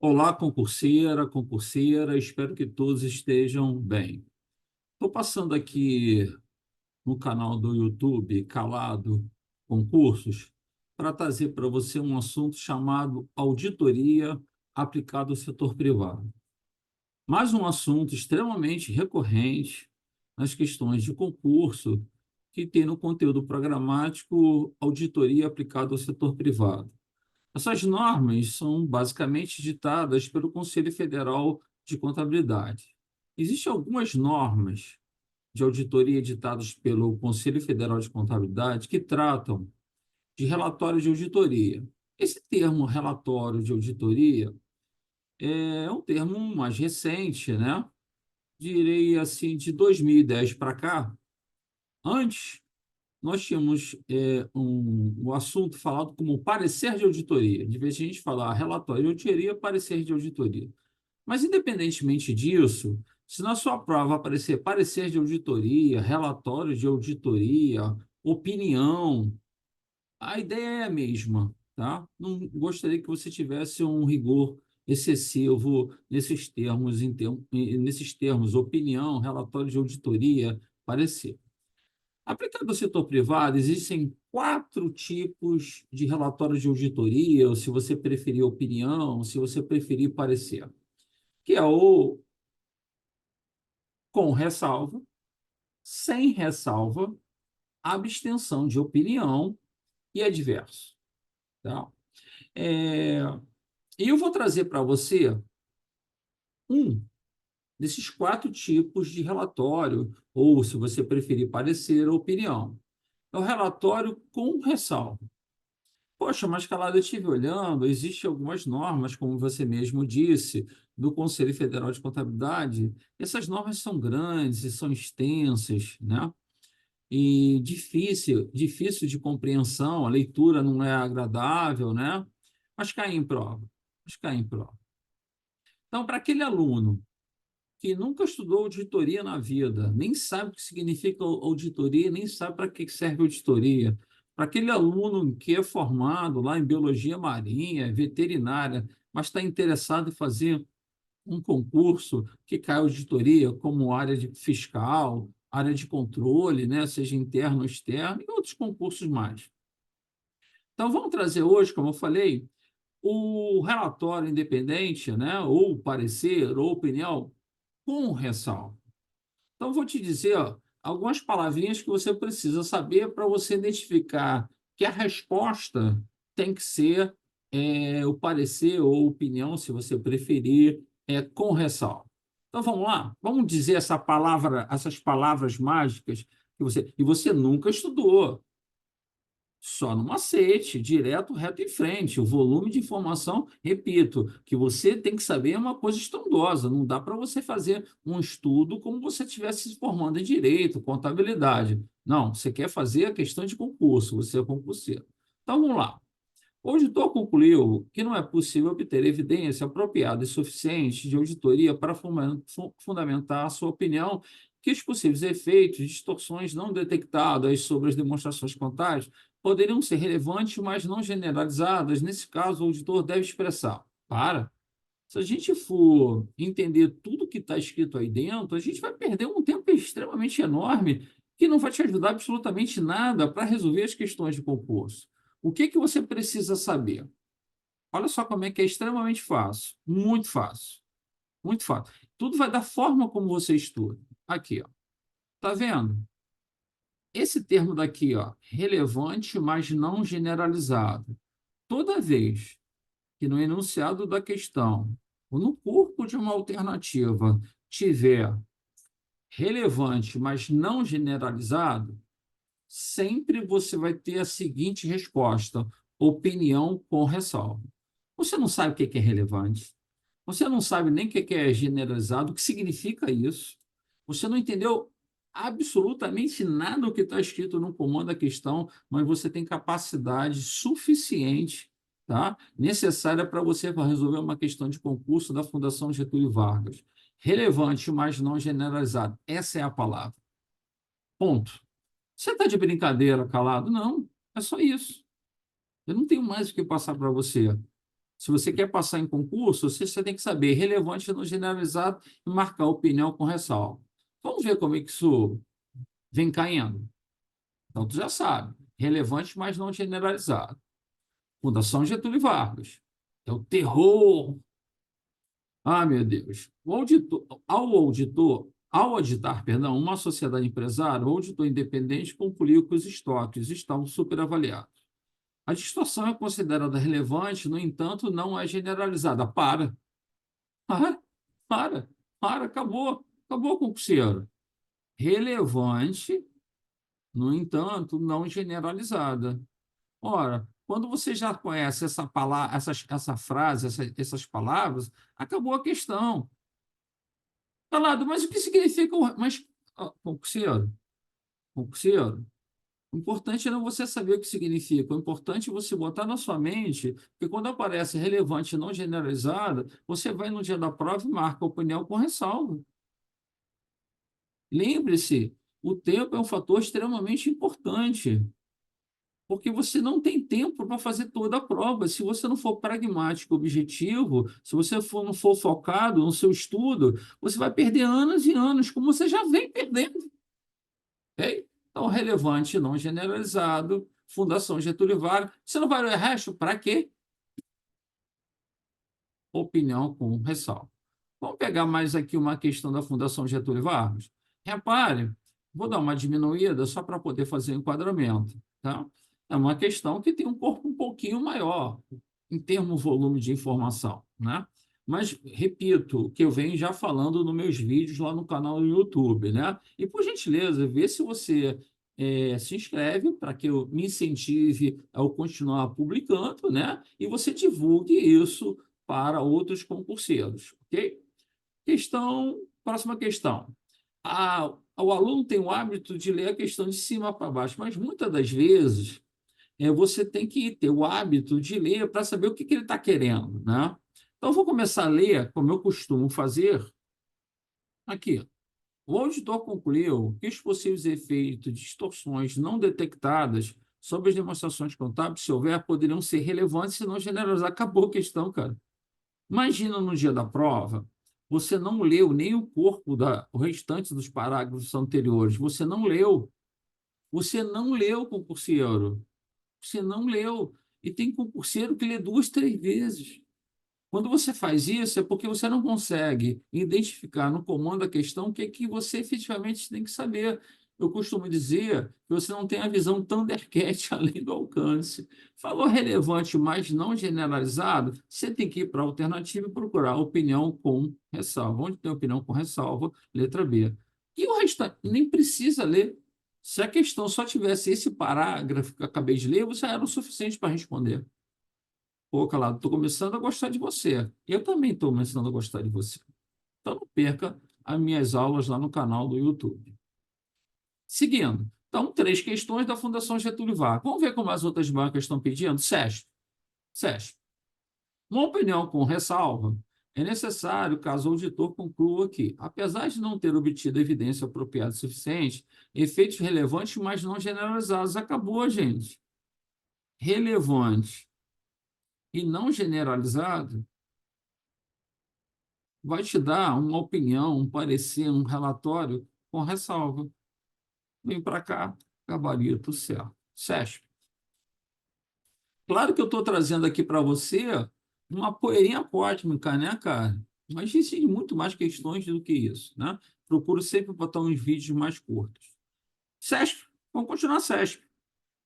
Olá, concurseira, concurseira, espero que todos estejam bem. Estou passando aqui no canal do YouTube, Calado Concursos, para trazer para você um assunto chamado auditoria aplicada ao setor privado. Mais um assunto extremamente recorrente nas questões de concurso que tem no conteúdo programático auditoria aplicada ao setor privado. Essas normas são basicamente ditadas pelo Conselho Federal de Contabilidade. Existem algumas normas de auditoria editadas pelo Conselho Federal de Contabilidade que tratam de relatório de auditoria. Esse termo relatório de auditoria é um termo mais recente, né? Direi assim, de 2010 para cá. Antes, nós tínhamos um assunto falado como parecer de auditoria. De vez em a gente falar relatório de auditoria, parecer de auditoria. Mas, independentemente disso, se na sua prova aparecer parecer de auditoria, relatório de auditoria, opinião, a ideia é a mesma, tá? Não gostaria que você tivesse um rigor excessivo nesses termos, opinião, relatório de auditoria, parecer. Aplicado ao setor privado, existem quatro tipos de relatórios de auditoria, ou se você preferir opinião, se você preferir parecer, que é o com ressalva, sem ressalva, abstenção de opinião e adverso. Tá? É, e eu vou trazer para você um desses quatro tipos de relatório, ou, se você preferir, parecer ou opinião. É o relatório com ressalva. Poxa, mas Calado, eu estive olhando, existem algumas normas, como você mesmo disse, do Conselho Federal de Contabilidade. Essas normas são grandes e são extensas, né? E difícil de compreensão, a leitura não é agradável, né? Mas cai em prova, mas cai em prova. Então, para aquele aluno que nunca estudou auditoria na vida, nem sabe o que significa auditoria, nem sabe para que serve auditoria. Para aquele aluno que é formado lá em biologia marinha, veterinária, mas está interessado em fazer um concurso que cai auditoria, como área de fiscal, área de controle, né, seja interno ou externo, e outros concursos mais. Então, vamos trazer hoje, como eu falei, o relatório independente, né, ou parecer, ou opinião, com ressalva. Então, vou te dizer ó, algumas palavrinhas que você precisa saber para você identificar que a resposta tem que ser o parecer ou opinião, se você preferir, com ressalva. Então, vamos lá? Vamos dizer essas palavras mágicas e você nunca estudou. Só no macete, direto, reto em frente. O volume de informação, repito, que você tem que saber é uma coisa estrondosa. Não dá para você fazer um estudo como você estivesse se formando em direito, contabilidade. Não, você quer fazer a questão de concurso, você é concurseiro. Então, vamos lá. O auditor concluiu que não é possível obter evidência apropriada e suficiente de auditoria para fundamentar a sua opinião que os possíveis efeitos de distorções não detectadas sobre as demonstrações contábeis poderiam ser relevantes, mas não generalizadas. Nesse caso, o auditor deve expressar. Se a gente for entender tudo que está escrito aí dentro, a gente vai perder um tempo extremamente enorme que não vai te ajudar absolutamente nada para resolver as questões de concurso. O que que você precisa saber? Olha só como é que é extremamente fácil, muito fácil, muito fácil. Tudo vai da forma como você estuda. Aqui, ó. Tá vendo? Esse termo daqui, ó, relevante, mas não generalizado. Toda vez que no enunciado da questão ou no corpo de uma alternativa tiver relevante, mas não generalizado, sempre você vai ter a seguinte resposta: opinião com ressalva. Você não sabe o que é relevante, você não sabe nem o que é generalizado, o que significa isso, você não entendeu absolutamente nada do que está escrito no comando da questão, mas você tem capacidade suficiente, tá? Necessária para você resolver uma questão de concurso da Fundação Getúlio Vargas. Relevante, mas não generalizado. Essa é a palavra. Ponto. Você está de brincadeira, calado? Não, é só isso. Eu não tenho mais o que passar para você. Se você quer passar em concurso, você tem que saber relevante no generalizado e marcar opinião com ressalva. Vamos ver como é que isso vem caindo. Então, tu já sabe. Relevante, mas não generalizado. Fundação Getúlio Vargas. É o terror. Ah, meu Deus. Ao auditar, perdão, uma sociedade empresária, o auditor independente concluiu que os estoques estavam superavaliados. A distorção é considerada relevante, no entanto, não é generalizada. Para, para, acabou, concurseiro. Relevante, no entanto, não generalizada. Ora, quando você já conhece essa palavra, essa frase, essas palavras, acabou a questão. Calado, mas o que significa mas, concurseiro, concurseiro, o importante não é você saber o que significa, o importante é você botar na sua mente, porque quando aparece relevante e não generalizada, você vai no dia da prova e marca a opinião com ressalva. Lembre-se, o tempo é um fator extremamente importante, porque você não tem tempo para fazer toda a prova. Se você não for pragmático, objetivo, se você não for focado no seu estudo, você vai perder anos e anos, como você já vem perdendo. Ok? Então, relevante, não generalizado, Fundação Getúlio Vargas. Você não vai ler o resto? Para quê? Opinião com ressalva. Vamos pegar mais aqui uma questão da Fundação Getúlio Vargas. Repare, vou dar uma diminuída só para poder fazer o enquadramento. Tá? É uma questão que tem um corpo um pouquinho maior, em termos volume de informação. Né? Mas, repito, o que eu venho já falando nos meus vídeos lá no canal do YouTube. Né? E, por gentileza, vê se você se inscreve para que eu me incentive a eu continuar publicando, né? E você divulgue isso para outros concurseiros, ok? Próxima questão. O aluno tem o hábito de ler a questão de cima para baixo, mas muitas das vezes você tem que ter o hábito de ler para saber o que ele está querendo, né? Então, eu vou começar a ler, como eu costumo fazer, aqui. O auditor concluiu que os possíveis efeitos de distorções não detectadas sobre as demonstrações contábeis, se houver, poderiam ser relevantes se não generalizar. Acabou a questão, cara. Imagina no dia da prova, você não leu nem o corpo o restante dos parágrafos anteriores, você não leu, concurseiro, você não leu, e tem concurseiro que lê duas, três vezes. Quando você faz isso, é porque você não consegue identificar no comando da questão o que é que você efetivamente tem que saber. Eu costumo dizer que você não tem a visão Thundercat além do alcance. Falou relevante, mas não generalizado, você tem que ir para a alternativa e procurar opinião com ressalva. Onde tem opinião com ressalva? Letra B. E o restante, nem precisa ler. Se a questão só tivesse esse parágrafo que eu acabei de ler, você era o suficiente para responder. Pô, Calado, estou começando a gostar de você. Eu também estou começando a gostar de você. Então, não perca as minhas aulas lá no canal do YouTube. Seguindo. Então, três questões da Fundação Getúlio Vargas. Vamos ver como as outras bancas estão pedindo? SESP. Uma opinião com ressalva é necessário caso o auditor conclua que, apesar de não ter obtido evidência apropriada o suficiente, efeitos relevantes, mas não generalizados. Acabou, gente. Relevante e não generalizado vai te dar uma opinião, um parecer, um relatório com ressalva. Vem para cá, gabarito certo. SESP. Claro que eu estou trazendo aqui para você uma poeirinha cósmica, né, cara? Mas existe muito mais questões do que isso, né? Procuro sempre botar uns vídeos mais curtos. SESP. Vamos continuar SESP.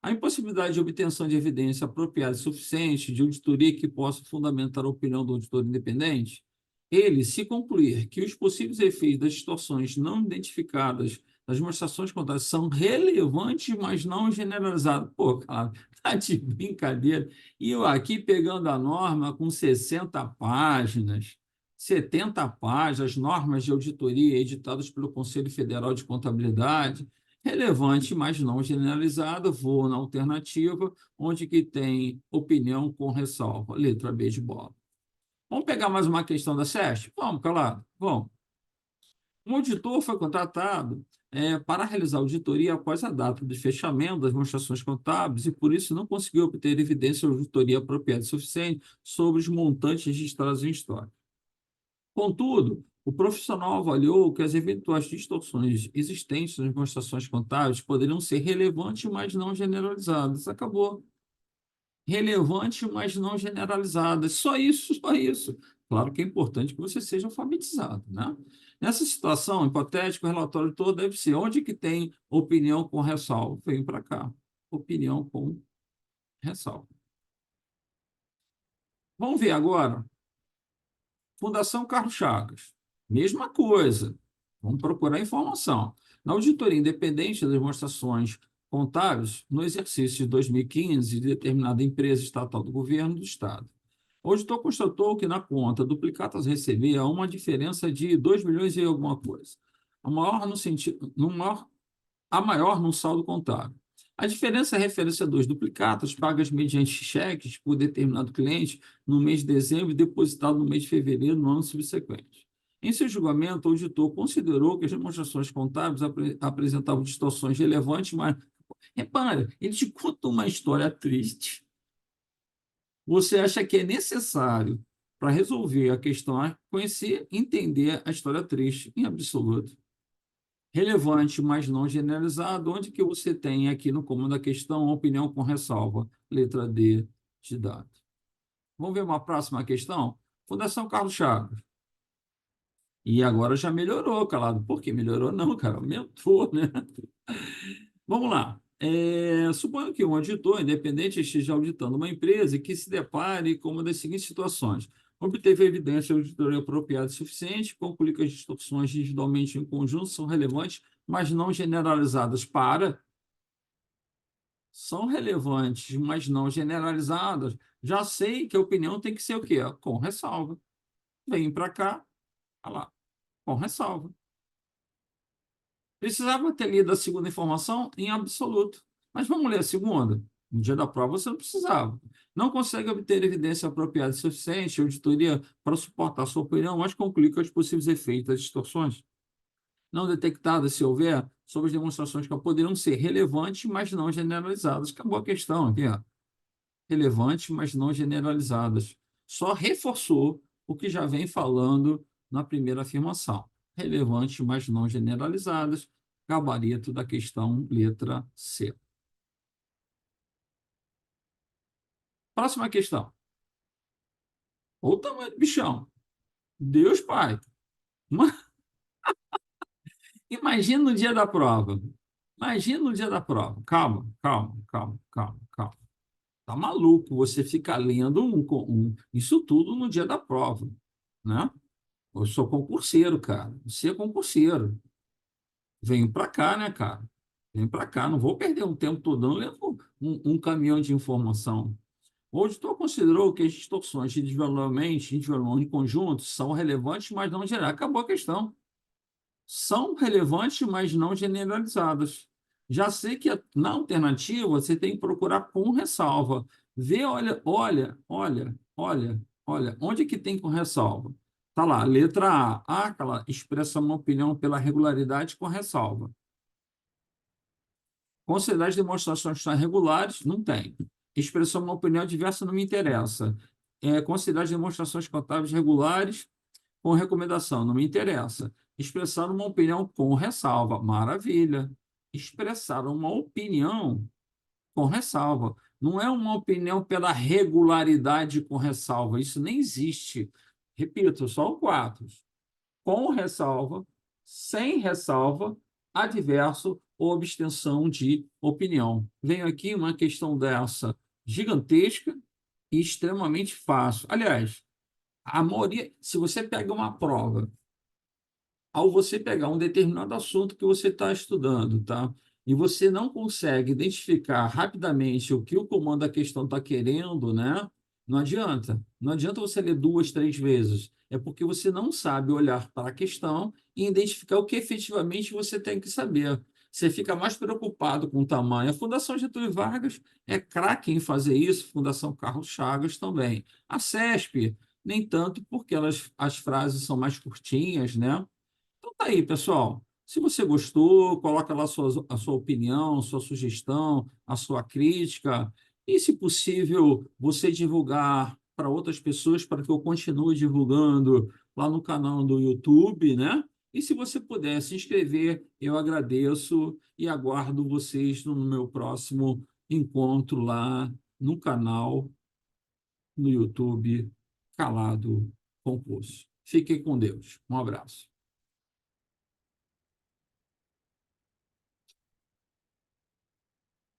A impossibilidade de obtenção de evidência apropriada e suficiente de auditoria que possa fundamentar a opinião do auditor independente, ele, se concluir que os possíveis efeitos das distorções não identificadas nas demonstrações contábeis são relevantes, mas não generalizados. Pô, cara, tá de brincadeira. E eu aqui pegando a norma com 60 páginas, 70 páginas, normas de auditoria editadas pelo Conselho Federal de Contabilidade, relevante, mas não generalizada, vou na alternativa, onde que tem opinião com ressalva, letra B de bola. Vamos pegar mais uma questão da SESC? Vamos, calado, vamos. Um auditor foi contratado para realizar auditoria após a data de fechamento das demonstrações contábeis e, por isso, não conseguiu obter evidência de auditoria apropriada e suficiente sobre os montantes registrados em história. Contudo, o profissional avaliou que as eventuais distorções existentes nas demonstrações contábeis poderiam ser relevantes, mas não generalizadas. Acabou. Relevante, mas não generalizadas. Só isso, só isso. Claro que é importante que você seja alfabetizado, né? Nessa situação hipotética, o relatório todo deve ser onde que tem opinião com ressalva. Vem para cá. Opinião com ressalva. Vamos ver agora. Fundação Carlos Chagas. Mesma coisa. Vamos procurar informação. Na auditoria independente das demonstrações contábeis, no exercício de 2015, de determinada empresa estatal do governo do Estado, o auditor constatou que na conta duplicatas a receber há uma diferença de 2 milhões e alguma coisa. A maior no sentido, no maior, a maior no saldo contábil. A diferença é referência a dois duplicatas pagas mediante cheques por determinado cliente no mês de dezembro e depositado no mês de fevereiro no ano subsequente. Em seu julgamento, o auditor considerou que as demonstrações contábeis apresentavam distorções relevantes, mas, repara, ele te conta uma história triste. Você acha que é necessário, para resolver a questão, conhecer, entender a história triste, em absoluto. Relevante, mas não generalizado, onde que você tem aqui no comando da questão a opinião com ressalva? Letra D de dado. Vamos ver uma próxima questão? Fundação Carlos Chagas. E agora já melhorou, calado. Por que melhorou? Não, cara, aumentou, né? Vamos lá. Suponho que um auditor independente esteja auditando uma empresa e que se depare com uma das seguintes situações. Obteve evidência de auditoria apropriada e suficiente, conclui que as distorções individualmente em conjunto são relevantes, mas não generalizadas para. São relevantes, mas não generalizadas. Já sei que a opinião tem que ser o quê? Com ressalva. Vem para cá, olha lá, com ressalva. Precisava ter lido a segunda informação em absoluto. Mas vamos ler a segunda? No dia da prova você não precisava. Não consegue obter evidência apropriada e suficiente, auditoria para suportar sua opinião, mas conclui que os possíveis efeitos das distorções não detectadas, se houver, sobre as demonstrações que poderiam ser relevantes, mas não generalizadas. Acabou a questão aqui, ó. Relevantes, mas não generalizadas. Só reforçou o que já vem falando na primeira afirmação. Relevantes, mas não generalizadas. Gabarito da questão, letra C. Próxima questão. Olha o tamanho do bichão. Deus, pai. Imagina no dia da prova. Imagina no dia da prova. Calma, calma, calma, calma, calma. Tá maluco você ficar lendo isso tudo no dia da prova, né? Eu sou concurseiro, cara. Você é concurseiro. Venho para cá, né, cara? Venho para cá. Não vou perder um tempo todo, não. Levo um caminhão de informação. O auditor considerou que as distorções individualmente, em conjunto, são relevantes, mas não gerais. Acabou a questão. São relevantes, mas não generalizadas. Já sei que na alternativa você tem que procurar com ressalva. Vê, olha, olha, olha, olha, olha, onde que tem com ressalva? Tá lá, letra A. Ah, aquela expressa uma opinião pela regularidade com ressalva. Considerar as demonstrações que são regulares, não tem. Expressar uma opinião diversa não me interessa. Considerar as demonstrações contábeis regulares com recomendação, não me interessa. Expressar uma opinião com ressalva, maravilha. Expressar uma opinião com ressalva. Não é uma opinião pela regularidade com ressalva, isso nem existe. Repito, só o quatro. Com ressalva, sem ressalva, adverso ou abstenção de opinião. Venho aqui uma questão dessa gigantesca e extremamente fácil. Aliás, a maioria, se você pega uma prova, ao você pegar um determinado assunto que você está estudando, tá? E você não consegue identificar rapidamente o que o comando da questão está querendo, né? Não adianta. Não adianta você ler duas, três vezes. É porque você não sabe olhar para a questão e identificar o que efetivamente você tem que saber. Você fica mais preocupado com o tamanho. A Fundação Getúlio Vargas é craque em fazer isso, Fundação Carlos Chagas também. A CESP, nem tanto, porque as frases são mais curtinhas, né? Então tá aí, pessoal. Se você gostou, coloca lá a sua opinião, sua sugestão, a sua crítica, e, se possível, você divulgar para outras pessoas, para que eu continue divulgando lá no canal do YouTube, né? E se você puder se inscrever, eu agradeço e aguardo vocês no meu próximo encontro lá no canal no YouTube Calado Concurso. Fiquem com Deus. Um abraço.